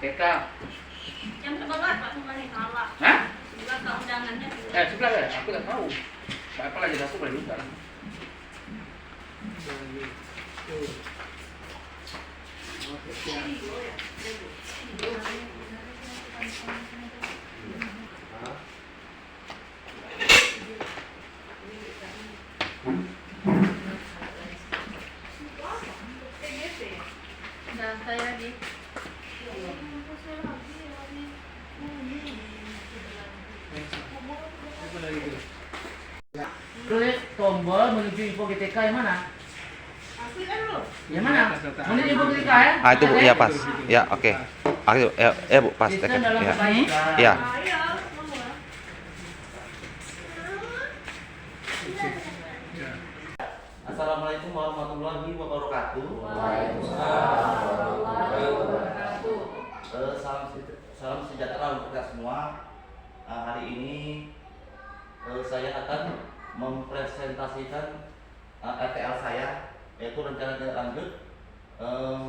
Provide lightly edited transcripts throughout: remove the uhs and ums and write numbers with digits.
TK. Yang sebelah Pak Sumali kalah. Hah? Sebelah keundangannya. Sebelah ya, aku tak tahu. Apa lagi aku boleh juga. Dan saya di Klik tombol menuju info GTK yang mana? Yang mana? Menuju info GTK ya? Itu Bu, ya pas. Ya, oke. Ayo, Bu, pas. Sistem dalam Ya. kebaikan. Ya. Assalamualaikum warahmatullahi wabarakatuh. Salam sejahtera untuk kita semua. Hari ini saya akan mempresentasikan RTL saya, yaitu rencana tindak lanjut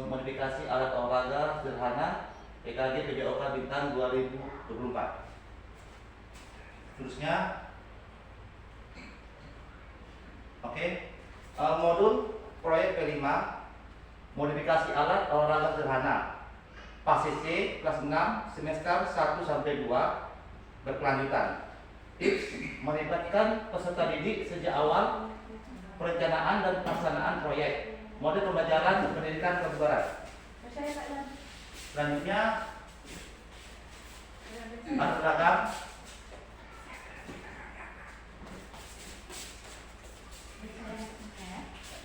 modifikasi alat olahraga sederhana PKG PJOK Bintang 2024. Terusnya, oke. Modul proyek P5 modifikasi alat olahraga sederhana PASC kelas 6 semester 1 sampai 2 berkelanjutan. Tips melibatkan peserta didik sejak awal perencanaan dan pelaksanaan proyek. Model pembelajaran pendidikan kebugaran. Selanjutnya alat belakang.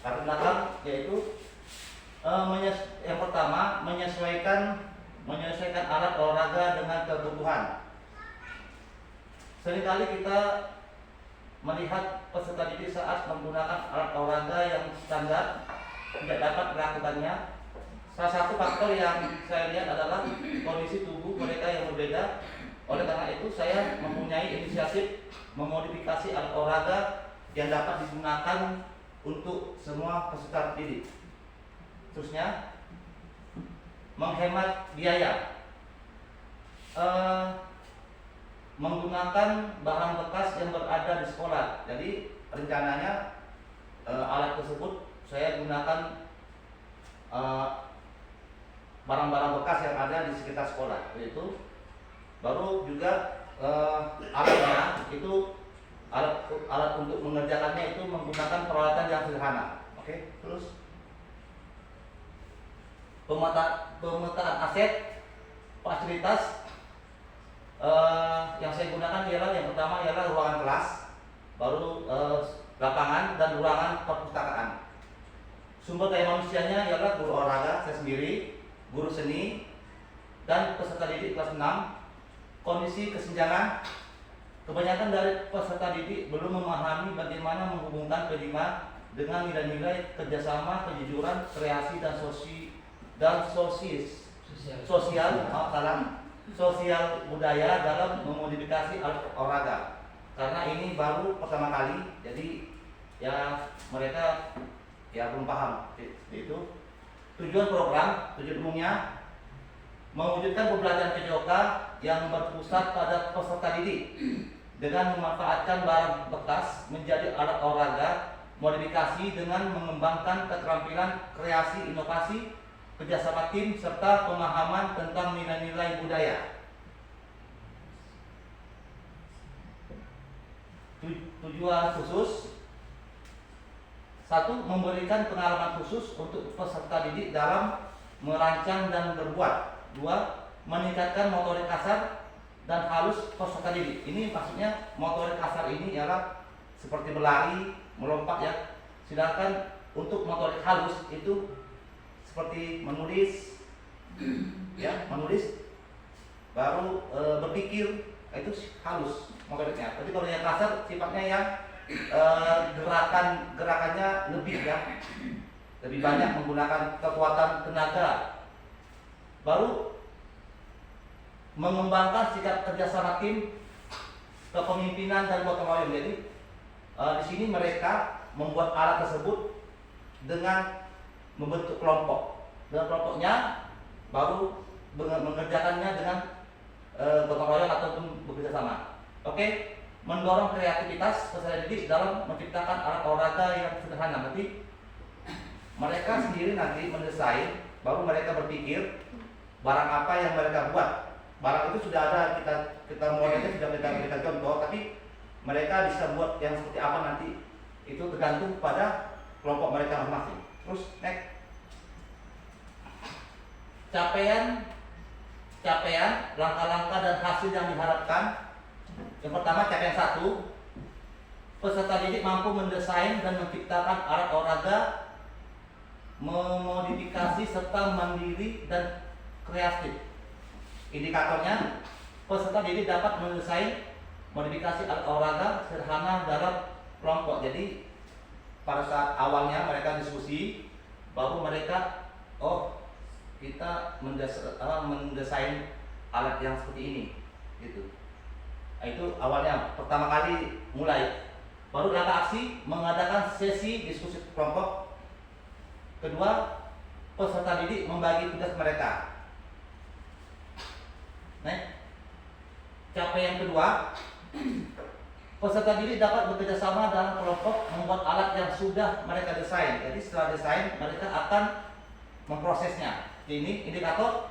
Latar belakang yaitu yang pertama menyesuaikan alat olahraga dengan kebutuhan. Seringkali kita melihat peserta didik saat menggunakan alat olahraga yang standar tidak dapat melakukannya. Salah satu faktor yang saya lihat adalah kondisi tubuh mereka yang berbeda. Oleh karena itu saya mempunyai inisiatif memodifikasi alat olahraga yang dapat digunakan untuk semua peserta didik. Terusnya, menghemat biaya. Menggunakan barang bekas yang berada di sekolah. Jadi rencananya alat tersebut saya gunakan barang-barang bekas yang ada di sekitar sekolah. Yaitu baru juga alatnya itu alat untuk mengerjakannya itu menggunakan peralatan yang sederhana. Oke, terus pemetaan aset fasilitas yang saya gunakan ialah yang pertama ialah ruangan kelas, baru lapangan dan ruangan perpustakaan. Sumber daya manusianya ialah guru olahraga saya sendiri, guru seni, dan peserta didik kelas 6. Kondisi kesenjangan. Kebanyakan dari peserta didik belum memahami bagaimana menghubungkan P5 dengan nilai-nilai kerjasama, kejujuran, kreasi, dan sosial budaya dalam memodifikasi alat olahraga. Karena ini baru pertama kali, jadi ya mereka ya belum paham itu. Tujuan umumnya mewujudkan pembelajaran PJOK yang berpusat pada peserta didik dengan memanfaatkan barang bekas menjadi alat olahraga, modifikasi dengan mengembangkan keterampilan kreasi, inovasi, kerjasama tim, serta pemahaman tentang nilai-nilai budaya. Tujuan khusus: 1. Memberikan pengalaman khusus untuk peserta didik dalam merancang dan berbuat. 2. Meningkatkan motorik kasar dan halus peserta didik. Ini maksudnya motorik kasar ini ialah seperti berlari, melompat ya. Sedangkan untuk motorik halus itu seperti menulis, ya, baru berpikir, itu halus motoriknya. Tapi kalau yang kasar sifatnya yang gerakannya lebih ya, lebih banyak menggunakan kekuatan tenaga. Baru mengembangkan sikap kerjasama tim, kepemimpinan dan gotong royong. Jadi di sini mereka membuat alat tersebut dengan membentuk kelompok. Dengan kelompoknya baru mengerjakannya dengan gotong royong ataupun bekerja sama. Oke, mendorong kreativitas peserta didik dalam menciptakan alat olahraga yang sederhana. Berarti mereka sendiri nanti mendesain, baru mereka berpikir barang apa yang mereka buat. Barang itu sudah ada, kita modelnya sudah kita contoh, tapi mereka bisa buat yang seperti apa nanti itu tergantung pada kelompok mereka masing-masing. Terus next, capaian, langkah-langkah dan hasil yang diharapkan. Yang pertama, capaian 1, peserta didik mampu mendesain dan menciptakan alat olahraga, memodifikasi serta mandiri dan kreatif. Indikatornya, peserta didik dapat mendesain modifikasi alat olahraga sederhana dalam kelompok. Jadi pada saat awalnya mereka diskusi, baru mereka kita mendesain alat yang seperti ini, gitu. Itu awalnya pertama kali mulai. Baru langkah aksi, mengadakan sesi diskusi kelompok. Kedua, peserta didik membagi tugas mereka. Capaian kedua, peserta didik dapat bekerja sama dalam kelompok membuat alat yang sudah mereka desain. Jadi setelah desain, mereka akan memprosesnya. Ini indikator,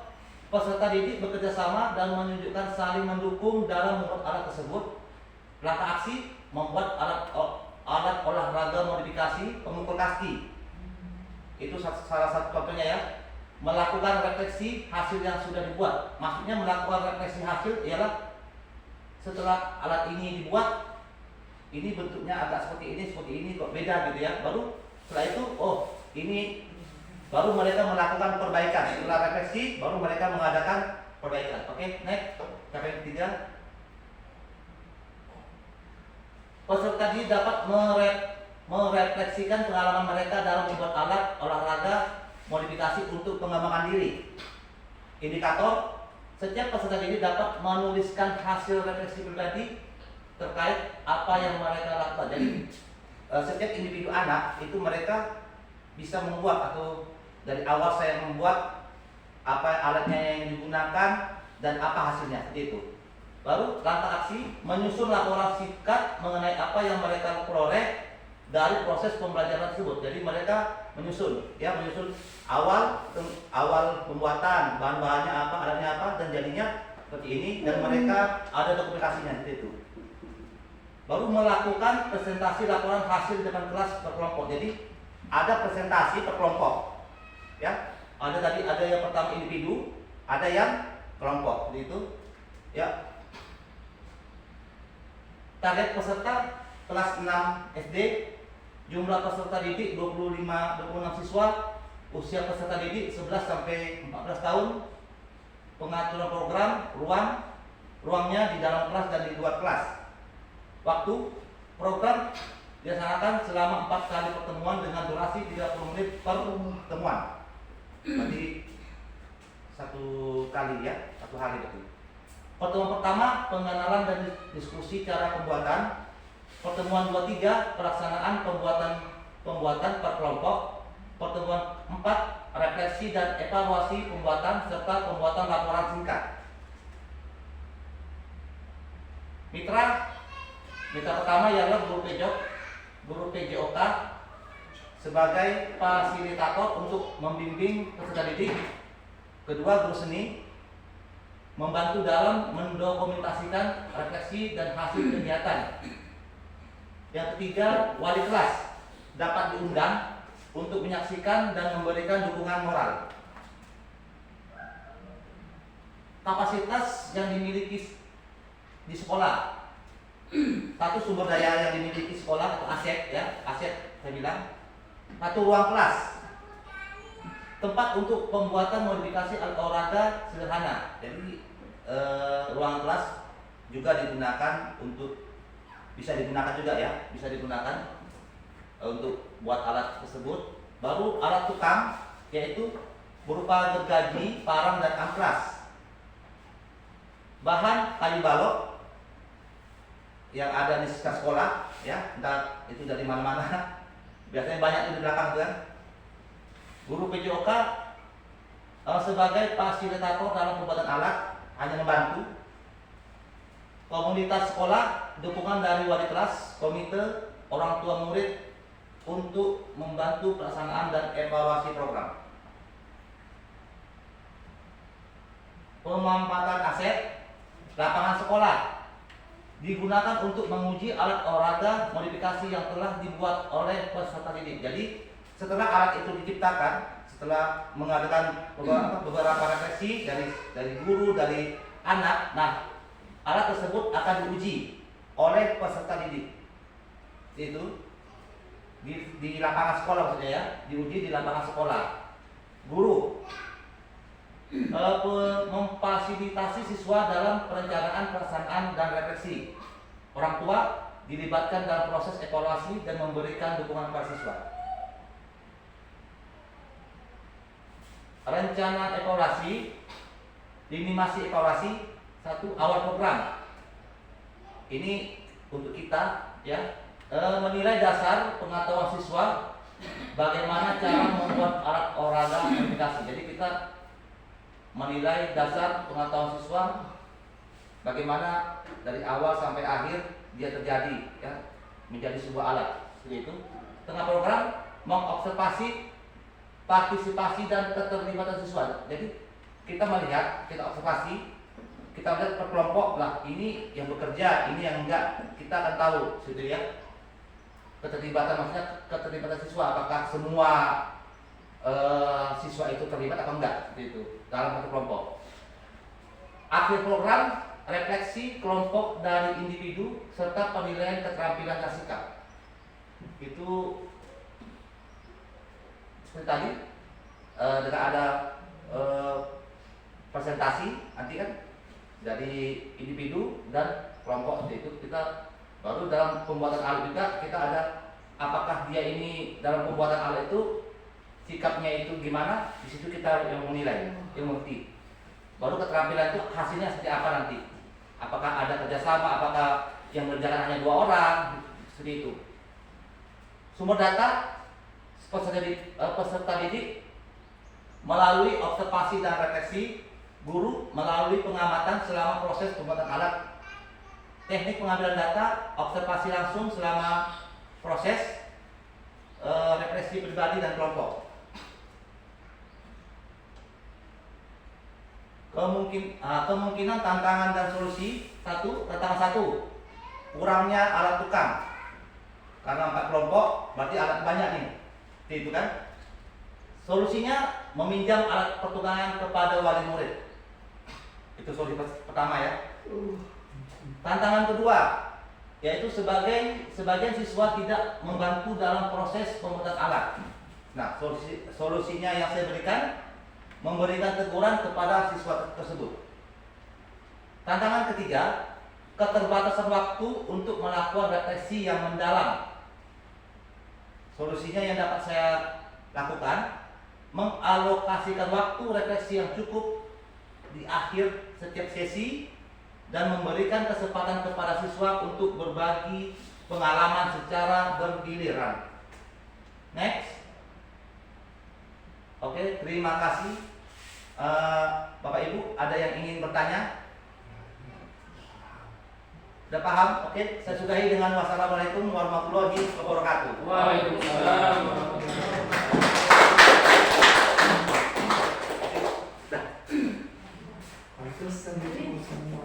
peserta didik bekerja sama dan menunjukkan saling mendukung dalam membuat alat tersebut. Langkah aksi, membuat alat olahraga modifikasi pemukul kaki. Itu salah satu contohnya ya. Melakukan refleksi hasil yang sudah dibuat. Maksudnya melakukan refleksi hasil ialah setelah alat ini dibuat, ini bentuknya agak seperti ini kok beda gitu ya. Baru setelah itu, ini baru mereka melakukan perbaikan. Setelah refleksi, baru mereka mengadakan perbaikan. Oke, next. Capaian ketiga, peserta didik dapat merefleksikan pengalaman mereka dalam membuat alat olahraga modifikasi untuk pengembangan diri. Indikator, setiap peserta didik dapat menuliskan hasil refleksi pribadi terkait apa yang mereka lakukan. Jadi setiap individu anak itu mereka bisa membuat, atau dari awal saya membuat apa alatnya yang digunakan dan apa hasilnya, seperti itu. Baru langkah aksi, menyusun laporan singkat mengenai apa yang mereka peroleh dari proses pembelajaran tersebut. Jadi mereka menyusun awal pembuatan, bahan-bahannya apa, alatnya apa, dan jadinya seperti ini, dan mereka ada dokumentasinya seperti itu. Baru melakukan presentasi laporan hasil di depan kelas per kelompok. Jadi ada presentasi per kelompok, ya. Ada yang pertama individu, ada yang kelompok, seperti itu, ya. Target peserta kelas 6 SD. Jumlah peserta didik 26 siswa, usia peserta didik 11 sampai 14 tahun. Pengaturan program, ruangnya di dalam kelas dan di luar kelas. Waktu program dilaksanakan selama 4 kali pertemuan dengan durasi 30 menit per pertemuan. Berarti satu kali ya, satu hari berarti. Pertemuan pertama, pengenalan dan diskusi cara pembuatan. Pertemuan 2-3, pelaksanaan pembuatan per kelompok. Pertemuan 4, refleksi dan evaluasi pembuatan serta pembuatan laporan singkat. Mitra pertama ialah guru PJOK sebagai fasilitator untuk membimbing peserta didik. Kedua, guru seni membantu dalam mendokumentasikan refleksi dan hasil kegiatan. Yang ketiga, wali kelas dapat diundang untuk menyaksikan dan memberikan dukungan moral. Kapasitas yang dimiliki di sekolah. Satu, sumber daya yang dimiliki sekolah atau aset ya, aset saya bilang. Satu, ruang kelas. Tempat untuk pembuatan modifikasi alat olahraga sederhana. Jadi ruang kelas juga digunakan untuk bisa digunakan untuk buat alat tersebut. Baru alat tukang, yaitu berupa gergaji, parang dan amplas. Bahan kayu balok yang ada di sekitar sekolah, ya, entah itu dari mana-mana. Biasanya banyak di belakang kan. Guru PJOK sebagai fasilitator dalam pembuatan alat hanya membantu. Komunitas sekolah, dukungan dari wali kelas, komite, orang tua murid untuk membantu pelaksanaan dan evaluasi program. Pemanfaatan aset lapangan sekolah digunakan untuk menguji alat olahraga modifikasi yang telah dibuat oleh peserta didik. Jadi setelah alat itu diciptakan, setelah mengadakan beberapa refleksi dari guru, dari anak, nah alat tersebut akan diuji oleh peserta didik. Itu di lapangan sekolah maksudnya ya, diuji di lapangan sekolah. Guru memfasilitasi siswa dalam perencanaan, pelaksanaan, dan refleksi. Orang tua dilibatkan dalam proses evaluasi dan memberikan dukungan kepada siswa. Rencana evaluasi, minimasi evaluasi. Satu, awal program. Ini untuk kita ya, menilai dasar pengetahuan siswa bagaimana cara membuat alat olahraga modifikasi. Jadi kita menilai dasar pengetahuan siswa bagaimana dari awal sampai akhir dia terjadi ya, menjadi sebuah alat seperti itu. Tengah program mengobservasi partisipasi dan keterlibatan siswa. Jadi kita melihat, kita observasi, kita lihat per kelompok lah, ini yang bekerja, ini yang enggak, kita akan tahu seperti ya. Keterlibatan maksudnya keterlibatan siswa, apakah semua siswa itu terlibat atau enggak seperti itu dalam satu kelompok. Akhir program refleksi kelompok dari individu serta penilaian keterampilan dan sikap. Itu seperti tadi dengan ada presentasi nanti kan dari individu dan kelompok seperti itu. Kita baru dalam pembuatan alat juga kita ada apakah dia ini dalam pembuatan alat itu sikapnya itu gimana, di situ kita yang menilai, yang mengerti. Baru keterampilan itu hasilnya seperti apa nanti. Apakah ada kerjasama, apakah yang mengerjakan hanya 2 orang, seperti itu. Sumber data peserta didik melalui observasi dan refleksi, guru melalui pengamatan selama proses pembuatan alat, teknik pengambilan data, observasi langsung selama proses, refleksi pribadi dan kelompok. Kemungkinan tantangan dan solusi. Tantangan 1, kurangnya alat tukang. Karena 4 kelompok berarti alat banyak nih, itu kan. Solusinya meminjam alat pertukangan kepada wali murid. Itu solusi pertama ya. Tantangan kedua, yaitu sebagian siswa tidak membantu dalam proses pembuatan alat. Nah, solusinya yang saya berikan, memberikan teguran kepada siswa tersebut. Tantangan ketiga, keterbatasan waktu untuk melakukan refleksi yang mendalam. Solusinya yang dapat saya lakukan, mengalokasikan waktu refleksi yang cukup di akhir setiap sesi dan memberikan kesempatan kepada siswa untuk berbagi pengalaman secara bergiliran. Next. Oke, terima kasih. Bapak Ibu, ada yang ingin bertanya? Sudah paham? Oke, saya sudahi dengan wassalamualaikum warahmatullahi wabarakatuh. Waalaikumsalam. Terus semua.